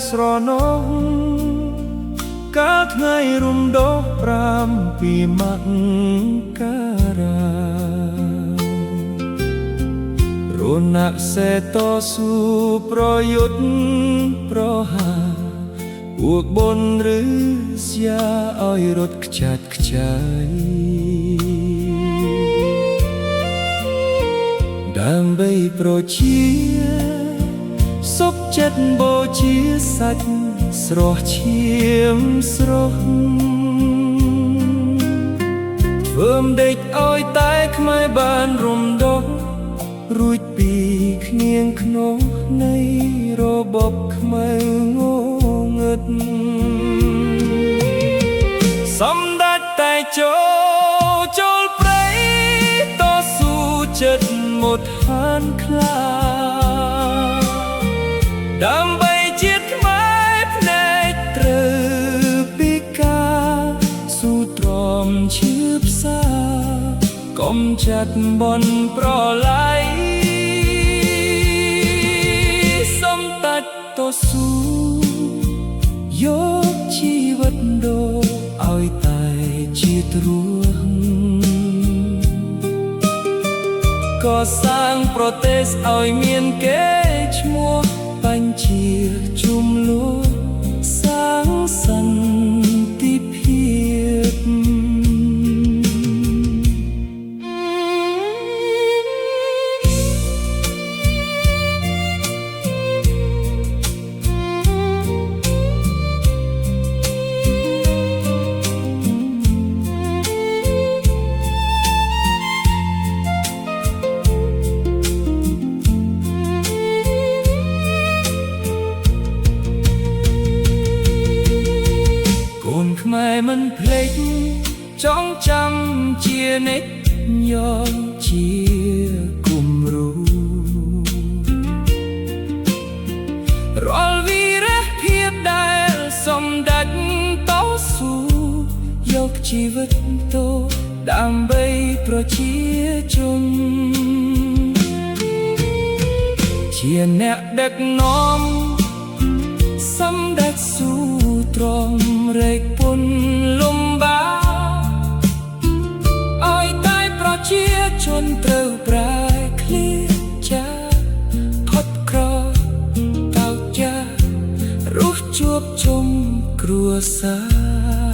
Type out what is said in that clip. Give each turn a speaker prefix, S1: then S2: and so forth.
S1: ស្រណោះកាលថ្ងៃរំដោះ5 ពីមករារណៈសេតស៊ូប្រយុទ្ធប្រហារពួកបនឬស្យាឲ្យរត់ខ្ចាត់ខ្ចាយដើម្បីប្រជាសុខចិត្តបូជាសាច់ស្រស់ឈាមស្រស់ធ្វើម្ដេចឲ្យតែខ្មែរបានរំដោះរួចពីគ្នៀងខ្នោះនៃរបបខ្មែរងងឹតសម្ដេចតែចូលព្រៃតស៊ូចិត្តមកឋានខ្លាដើម្បីជាតិខ្មែរភ្នែកត្រូវពីការស៊ូទ្រាំឈឺផ្សាកុំចាត់បនប្រឡ័យសំតាច់តស៊ូយកជីវិតដូរឲ្យតែជាតិរស់ក៏សាងប្រទេសឲ្យមានកេរ្តិ៍ឈ្មោះបញ្ជាជុំលួសាងសន្តិភាពខ្មែរមិនភ្លេចចងចាំជានិច្ចញោមជាគំរូរាល់វីរភាពដែលសម្ដេចតស៊ូយកជីវិតទៅដើម្បីប្រជាជនជាអ្នកដឹកនាំសម្ដេចស៊ូទ្រាំរែកពុនលំបាឲ្យតែប្រជាជនត្រូវប្រែឃ្លាចាផុតក្រតោចារស់ជួបជុំគ្រួសារ